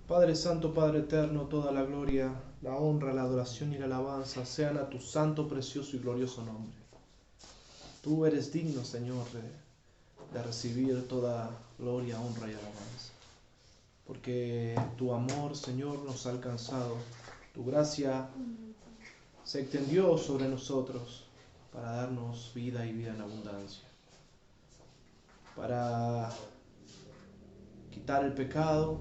Padre Santo, Padre Eterno, toda la gloria, la honra, la adoración y la alabanza sean a tu santo, precioso y glorioso nombre. Tú eres digno, Señor, de recibir toda gloria, honra y alabanza. Porque tu amor, Señor, nos ha alcanzado. Tu gracia se extendió sobre nosotros para darnos vida y vida en abundancia. Para quitar el pecado,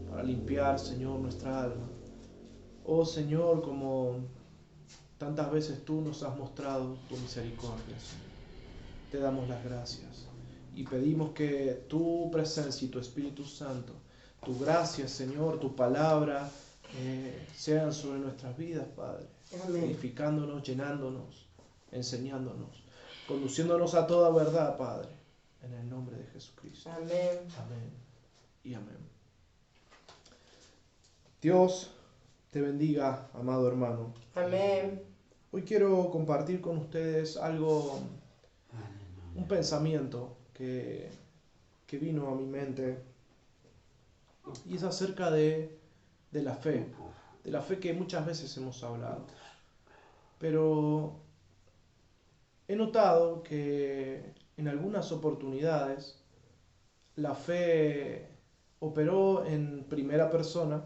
para limpiar, Señor, nuestra alma. Oh Señor, como tantas veces tú nos has mostrado tu misericordia, Señor. Te damos las gracias y pedimos que tu presencia y tu Espíritu Santo, tu gracia, Señor, tu palabra, sean sobre nuestras vidas, Padre. Amén. Edificándonos, llenándonos, enseñándonos, conduciéndonos a toda verdad, Padre, en el nombre de Jesucristo. Amén. Amén y amén. Dios te bendiga, amado hermano. Amén. Hoy quiero compartir con ustedes algo, un pensamiento que vino a mi mente, y es acerca de la fe que muchas veces hemos hablado. Pero he notado que en algunas oportunidades la fe operó en primera persona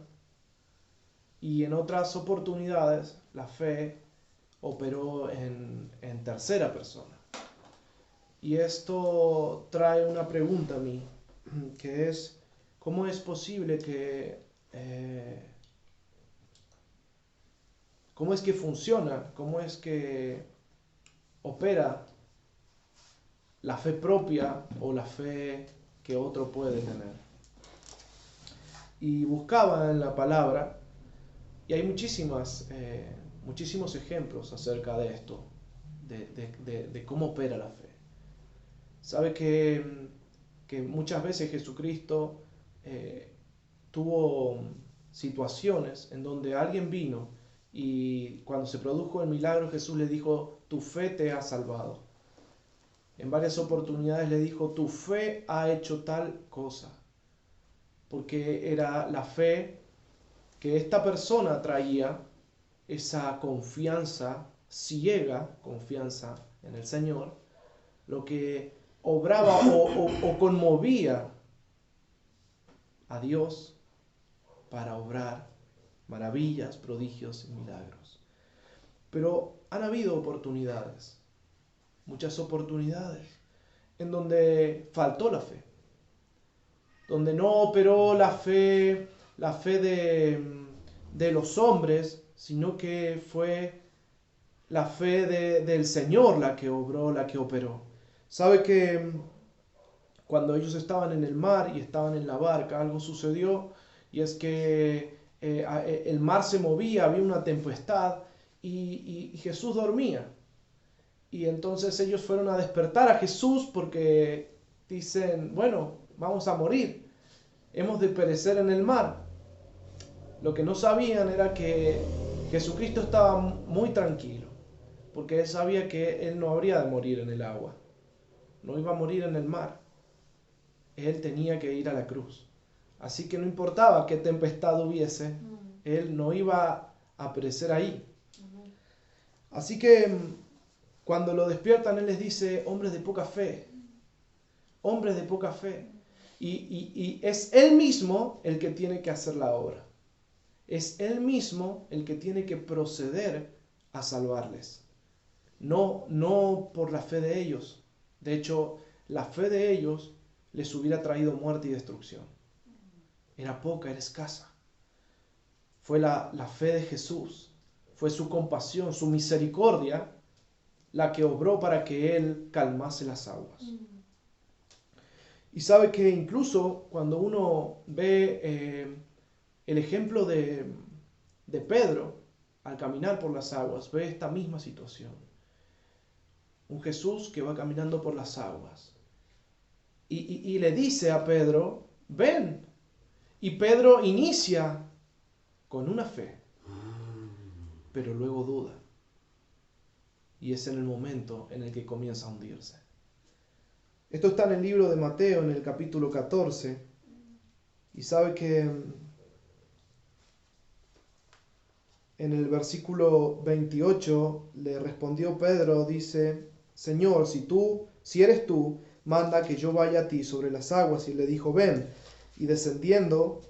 y en otras oportunidades la fe operó en tercera persona. Y esto trae una pregunta a mí, que es, ¿cómo es posible que, cómo es que funciona, cómo es que opera la fe propia o la fe que otro puede tener? Y buscaba en la palabra, y hay muchísimos ejemplos acerca de esto, de cómo opera la fe. Sabe que muchas veces Jesucristo tuvo situaciones en donde alguien vino y cuando se produjo el milagro Jesús le dijo, tu fe te ha salvado. En varias oportunidades le dijo, tu fe ha hecho tal cosa, porque era la fe que esta persona traía, esa confianza, ciega confianza en el Señor, lo que obraba o conmovía a Dios para obrar maravillas, prodigios y milagros. Pero han habido oportunidades, muchas oportunidades, en donde faltó la fe, donde no operó la fe de los hombres, sino que fue la fe del Señor la que obró, la que operó. Sabe que cuando ellos estaban en el mar y estaban en la barca, algo sucedió, y es que el mar se movía, había una tempestad, y Jesús dormía. Y entonces ellos fueron a despertar a Jesús porque dicen, bueno, vamos a morir, hemos de perecer en el mar. Lo que no sabían era que Jesucristo estaba muy tranquilo, porque él sabía que él no habría de morir en el agua, no iba a morir en el mar. Él tenía que ir a la cruz. Así que no importaba qué tempestad hubiese, él no iba a perecer ahí. Así que cuando lo despiertan, él les dice, hombres de poca fe, hombres de poca fe. Y es él mismo el que tiene que hacer la obra. Es él mismo el que tiene que proceder a salvarles. No por la fe de ellos. De hecho, la fe de ellos les hubiera traído muerte y destrucción. Era poca, era escasa. Fue la fe de Jesús, fue su compasión, su misericordia, la que obró para que él calmase las aguas. Y sabe que incluso cuando uno ve el ejemplo de Pedro al caminar por las aguas, ve esta misma situación. Un Jesús que va caminando por las aguas. Y le dice a Pedro, ven. Y Pedro inicia con una fe, pero luego duda. Y es en el momento en el que comienza a hundirse. Esto está en el libro de Mateo, en el capítulo 14. Y sabe que En el versículo 28 le respondió Pedro, dice, Señor, si eres tú, manda que yo vaya a ti sobre las aguas. Y él le dijo, ven. Y descendiendo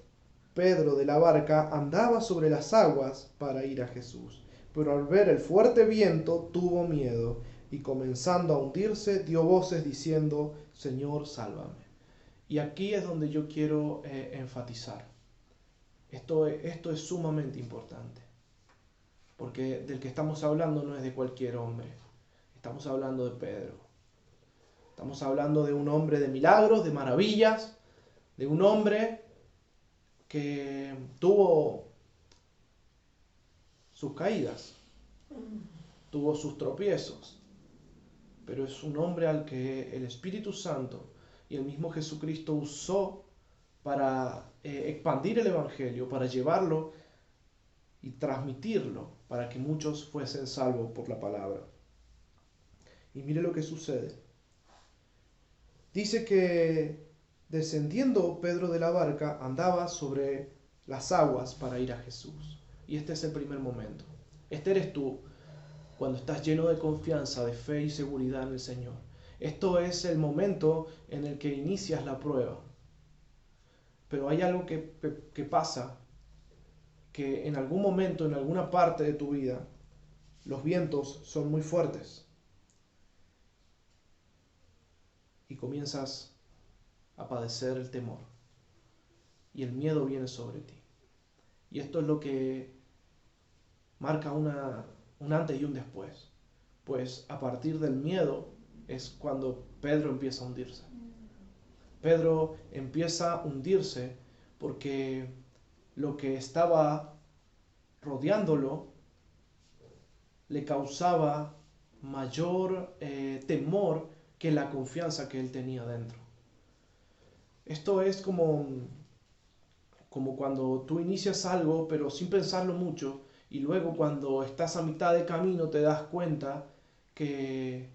Pedro de la barca andaba sobre las aguas para ir a Jesús. Pero al ver el fuerte viento tuvo miedo y comenzando a hundirse dio voces diciendo, Señor, sálvame. Y aquí es donde yo quiero enfatizar. Esto es sumamente importante. Porque del que estamos hablando no es de cualquier hombre. Estamos hablando de Pedro. Estamos hablando de un hombre de milagros, de maravillas, de un hombre que tuvo sus caídas, tuvo sus tropiezos, pero es un hombre al que el Espíritu Santo y el mismo Jesucristo usó para expandir el Evangelio, para llevarlo y transmitirlo, para que muchos fuesen salvos por la palabra. Y mire lo que sucede. Dice que descendiendo Pedro de la barca andaba sobre las aguas para ir a Jesús. Y este es el primer momento. Este eres tú cuando estás lleno de confianza, de fe y seguridad en el Señor. Esto es el momento en el que inicias la prueba. Pero hay algo que pasa, que en algún momento, en alguna parte de tu vida, los vientos son muy fuertes. Y comienzas a padecer el temor. Y el miedo viene sobre ti. Y esto es lo que marca un antes y un después. Pues a partir del miedo es cuando Pedro empieza a hundirse. Pedro empieza a hundirse porque lo que estaba rodeándolo le causaba mayor temor que la confianza que él tenía dentro. Esto es como cuando tú inicias algo pero sin pensarlo mucho y luego cuando estás a mitad de camino te das cuenta que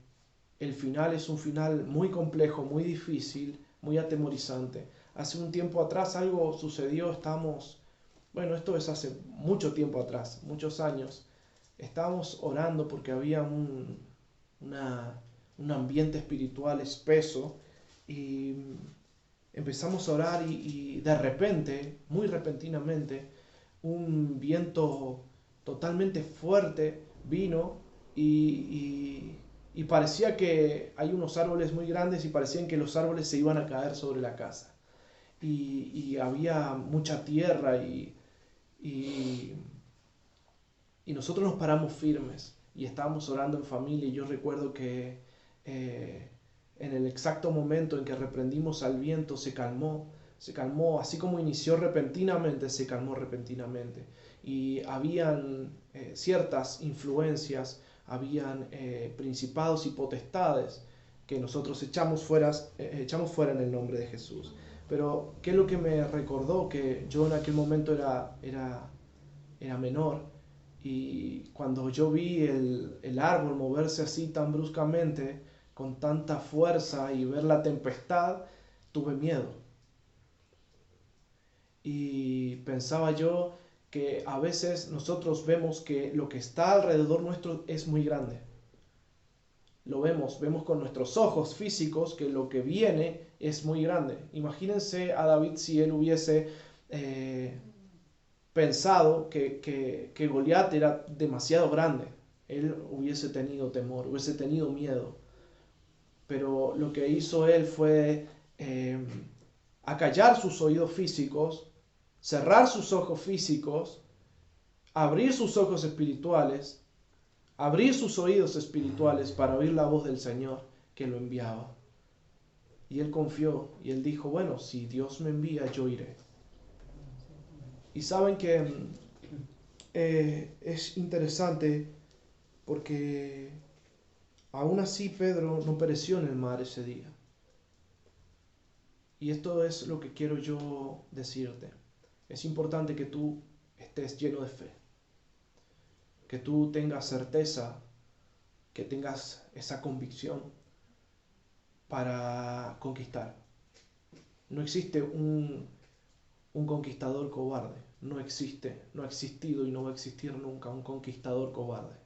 el final es un final muy complejo, muy difícil, muy atemorizante. Hace un tiempo atrás algo sucedió, esto es hace mucho tiempo atrás, muchos años, estábamos orando porque había un ambiente espiritual espeso y empezamos a orar y de repente, muy repentinamente, un viento totalmente fuerte vino y parecía que hay unos árboles muy grandes y parecían que los árboles se iban a caer sobre la casa. Y había mucha tierra y, y nosotros nos paramos firmes y estábamos orando en familia y yo recuerdo que en el exacto momento en que reprendimos al viento se calmó, así como inició repentinamente, se calmó repentinamente. Y habían ciertas influencias, habían principados y potestades que nosotros echamos fuera en el nombre de Jesús. Pero, ¿qué es lo que me recordó? Que yo en aquel momento era menor y cuando yo vi el árbol moverse así tan bruscamente, con tanta fuerza y ver la tempestad, tuve miedo. Y pensaba yo que a veces nosotros vemos que lo que está alrededor nuestro es muy grande. Lo vemos con nuestros ojos físicos que lo que viene es muy grande. Imagínense a David si él hubiese pensado que Goliat era demasiado grande. Él hubiese tenido temor, hubiese tenido miedo. Pero lo que hizo él fue acallar sus oídos físicos, cerrar sus ojos físicos, abrir sus ojos espirituales, abrir sus oídos espirituales para oír la voz del Señor que lo enviaba. Y él confió y él dijo, bueno, si Dios me envía, yo iré. Y saben que es interesante porque aún así Pedro no pereció en el mar ese día. Y esto es lo que quiero yo decirte. Es importante que tú estés lleno de fe, que tú tengas certeza, que tengas esa convicción para conquistar. No existe un conquistador cobarde. no existe, no ha existido y no va a existir nunca un conquistador cobarde.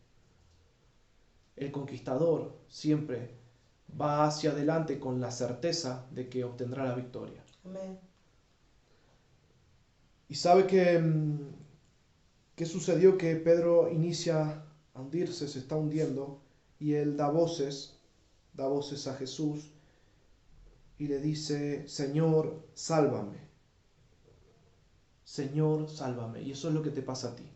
El conquistador siempre va hacia adelante con la certeza de que obtendrá la victoria. Amén. Y sabe que ¿qué sucedió? Que Pedro inicia a hundirse, se está hundiendo, y él da voces a Jesús y le dice, Señor, sálvame. Señor, sálvame. Y eso es lo que te pasa a ti.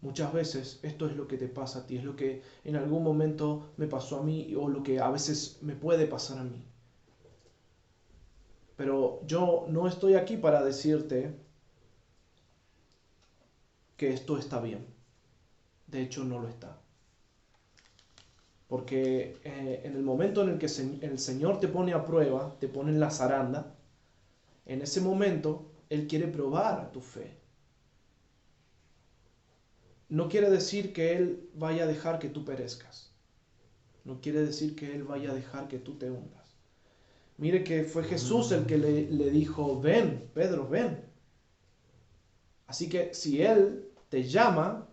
Muchas veces esto es lo que te pasa a ti, es lo que en algún momento me pasó a mí o lo que a veces me puede pasar a mí. Pero yo no estoy aquí para decirte que esto está bien. De hecho, no lo está. Porque en el momento en el que el Señor te pone a prueba, te pone en la zaranda, en ese momento Él quiere probar tu fe. No quiere decir que Él vaya a dejar que tú perezcas. No quiere decir que Él vaya a dejar que tú te hundas. Mire que fue Jesús el que le dijo, ven, Pedro, ven. Así que si Él te llama,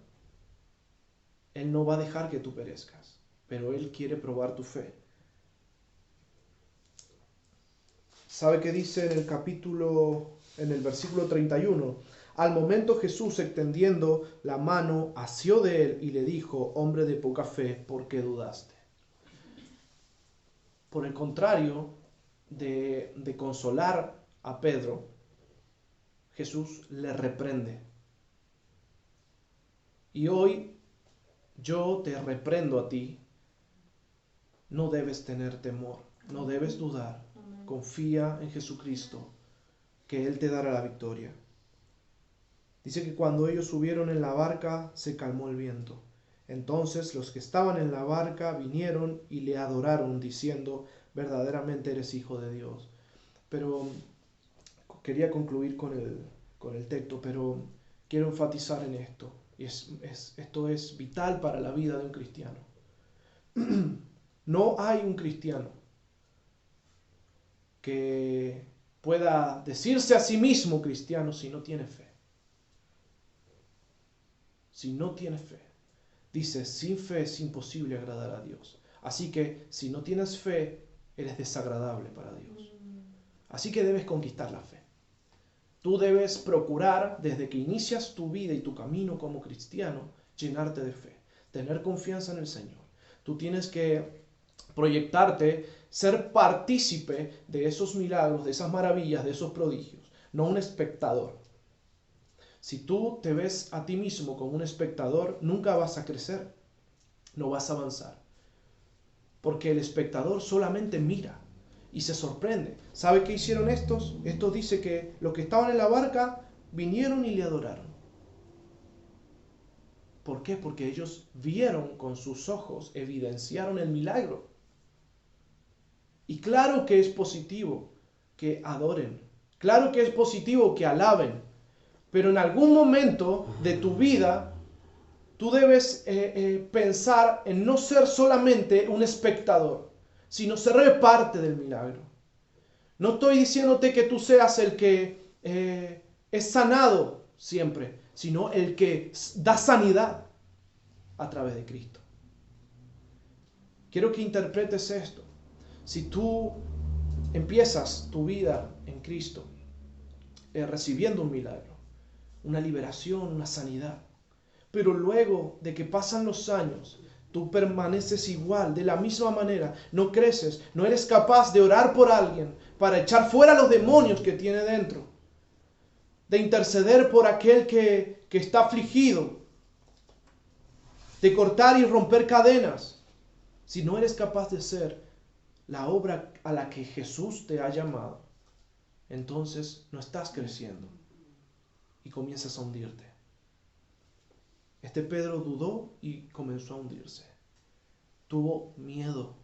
Él no va a dejar que tú perezcas, pero Él quiere probar tu fe. ¿Sabe qué dice en el versículo 31? Al momento Jesús, extendiendo la mano, asió de él y le dijo, hombre de poca fe, ¿por qué dudaste? Por el contrario de consolar a Pedro, Jesús le reprende. Y hoy yo te reprendo a ti. No debes tener temor, no debes dudar. Confía en Jesucristo, que Él te dará la victoria. Dice que cuando ellos subieron en la barca, se calmó el viento. Entonces los que estaban en la barca vinieron y le adoraron, diciendo, verdaderamente eres hijo de Dios. Pero quería concluir con el texto, pero quiero enfatizar en esto. Y esto es vital para la vida de un cristiano. No hay un cristiano que pueda decirse a sí mismo cristiano si no tiene fe. Si no tiene fe. Dice, sin fe es imposible agradar a Dios. Así que si no tienes fe, eres desagradable para Dios. Así que debes conquistar la fe. Tú debes procurar, desde que inicias tu vida y tu camino como cristiano, llenarte de fe, tener confianza en el Señor. Tú tienes que proyectarte, ser partícipe de esos milagros, de esas maravillas, de esos prodigios, no un espectador. Si tú te ves a ti mismo como un espectador, nunca vas a crecer, no vas a avanzar. Porque el espectador solamente mira y se sorprende. ¿Sabe qué hicieron estos? Estos dice que los que estaban en la barca vinieron y le adoraron. ¿Por qué? Porque ellos vieron con sus ojos, evidenciaron el milagro. Y claro que es positivo que adoren. Claro que es positivo que alaben. Pero en algún momento de tu vida, tú debes pensar en no ser solamente un espectador, sino ser parte del milagro. No estoy diciéndote que tú seas el que es sanado siempre, sino el que da sanidad a través de Cristo. Quiero que interpretes esto. Si tú empiezas tu vida en Cristo recibiendo un milagro, una liberación, una sanidad, pero luego de que pasan los años, tú permaneces igual, de la misma manera, no creces, no eres capaz de orar por alguien para echar fuera los demonios que tiene dentro, de interceder por aquel que está afligido, de cortar y romper cadenas. Si no eres capaz de hacer la obra a la que Jesús te ha llamado, entonces no estás creciendo y comienzas a hundirte. Este Pedro dudó y comenzó a hundirse. Tuvo miedo.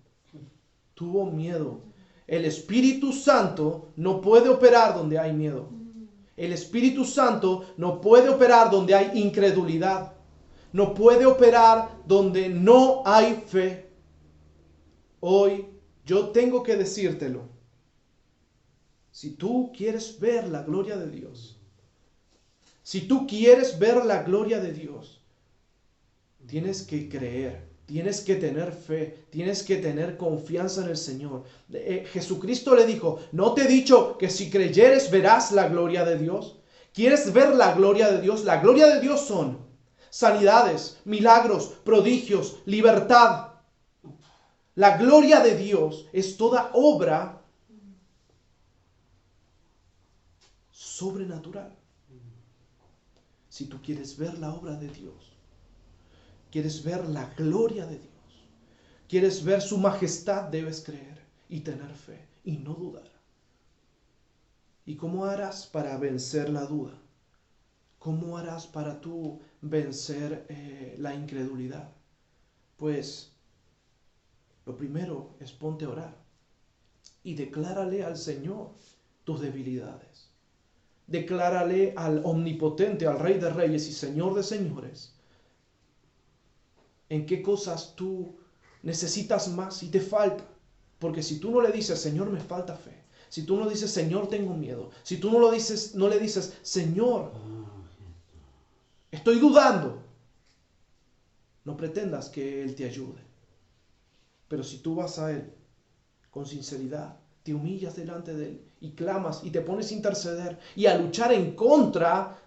Tuvo miedo. El Espíritu Santo no puede operar donde hay miedo. El Espíritu Santo no puede operar donde hay incredulidad. No puede operar donde no hay fe. Hoy yo tengo que decírtelo. Si tú quieres ver la gloria de Dios, Si tú quieres ver la gloria de Dios, tienes que creer, tienes que tener fe, tienes que tener confianza en el Señor. Jesucristo le dijo, ¿no te he dicho que si creyeres verás la gloria de Dios? ¿Quieres ver la gloria de Dios? La gloria de Dios son sanidades, milagros, prodigios, libertad. La gloria de Dios es toda obra sobrenatural. Si tú quieres ver la obra de Dios, quieres ver la gloria de Dios, quieres ver su majestad, debes creer y tener fe y no dudar. ¿Y cómo harás para vencer la duda? ¿Cómo harás para tú vencer la incredulidad? Pues lo primero es ponte a orar y declárale al Señor tus debilidades. Declárale al omnipotente, al Rey de Reyes y Señor de Señores, en qué cosas tú necesitas más y te falta. Porque si tú no le dices, Señor, me falta fe, si tú no dices, Señor, tengo miedo, si tú no le dices, Señor, estoy dudando, no pretendas que Él te ayude. Pero si tú vas a Él con sinceridad, te humillas delante de Él y clamas y te pones a interceder y a luchar en contra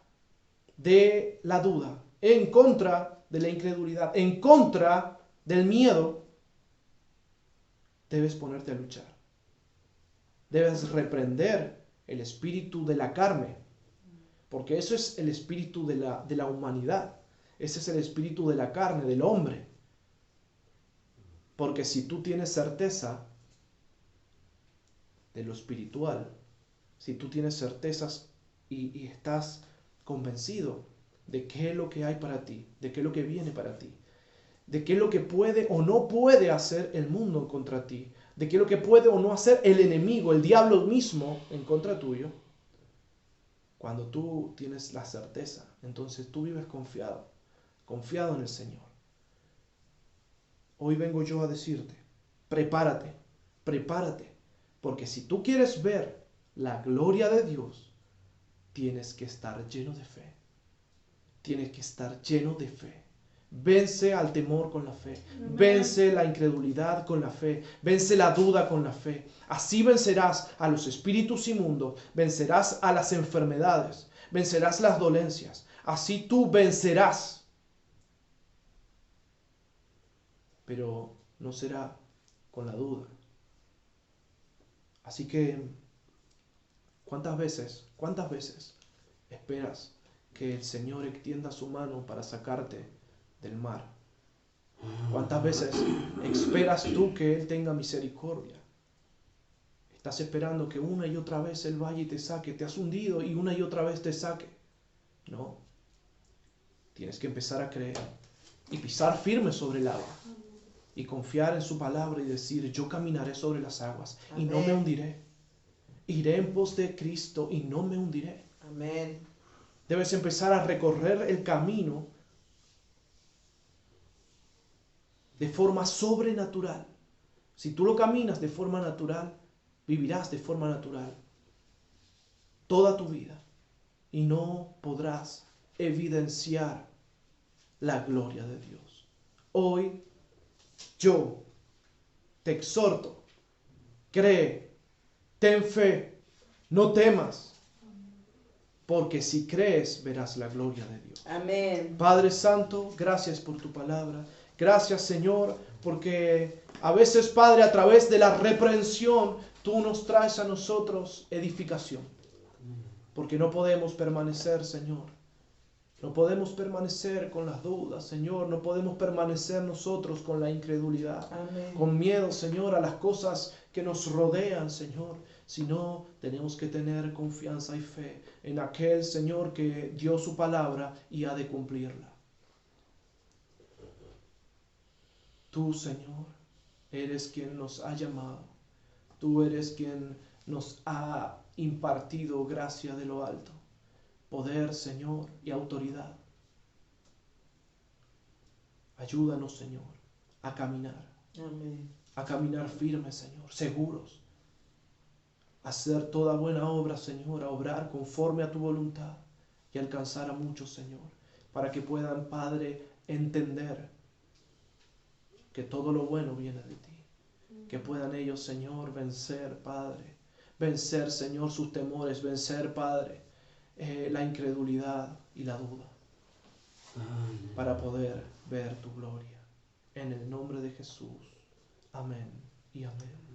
de la duda, en contra de la incredulidad, en contra del miedo, debes ponerte a luchar. Debes reprender el espíritu de la carne, porque eso es el espíritu de la humanidad. Ese es el espíritu de la carne, del hombre. Porque si tú tienes certeza de lo espiritual, si tú tienes certezas y estás convencido de qué es lo que hay para ti, de qué es lo que viene para ti, de qué es lo que puede o no puede hacer el mundo contra ti, de qué es lo que puede o no hacer el enemigo, el diablo mismo en contra tuyo. Cuando tú tienes la certeza, entonces tú vives confiado, confiado en el Señor. Hoy vengo yo a decirte, prepárate, prepárate, porque si tú quieres ver la gloria de Dios, tienes que estar lleno de fe. Tienes que estar lleno de fe. Vence al temor con la fe. Amén. Vence la incredulidad con la fe. Vence la duda con la fe. Así vencerás a los espíritus inmundos. Vencerás a las enfermedades. Vencerás las dolencias. Así tú vencerás. Pero no será con la duda. Así que, ¿cuántas veces esperas que el Señor extienda su mano para sacarte del mar? ¿Cuántas veces esperas tú que Él tenga misericordia? Estás esperando que una y otra vez Él vaya y te saque. Te has hundido y una y otra vez te saque. No. Tienes que empezar a creer y pisar firme sobre el agua y confiar en su palabra y decir, yo caminaré sobre las aguas y no me hundiré. Iré en pos de Cristo y no me hundiré. Amén. Debes empezar a recorrer el camino de forma sobrenatural. Si tú lo caminas de forma natural, vivirás de forma natural toda tu vida y no podrás evidenciar la gloria de Dios. Hoy yo te exhorto, cree, ten fe, no temas, porque si crees verás la gloria de Dios. Amén. Padre Santo, gracias por tu palabra. Gracias, Señor, porque a veces, Padre, a través de la reprensión, tú nos traes a nosotros edificación. Porque no podemos permanecer, Señor. No podemos permanecer con las dudas, Señor. No podemos permanecer nosotros con la incredulidad. Amén. Con miedo, Señor, a las cosas que nos rodean, Señor. Sino tenemos que tener confianza y fe en aquel Señor que dio su palabra y ha de cumplirla. Tú, Señor, eres quien nos ha llamado. Tú eres quien nos ha impartido gracia de lo alto, poder, Señor, y autoridad. Ayúdanos, Señor, a caminar. Amén. A caminar firmes, Señor, seguros. A hacer toda buena obra, Señor, a obrar conforme a tu voluntad y alcanzar a muchos, Señor, para que puedan, Padre, entender que todo lo bueno viene de ti. Que puedan ellos, Señor, vencer, Padre, vencer, Señor, sus temores, vencer, Padre, la incredulidad y la duda, para poder ver tu gloria. En el nombre de Jesús. Amén y amén.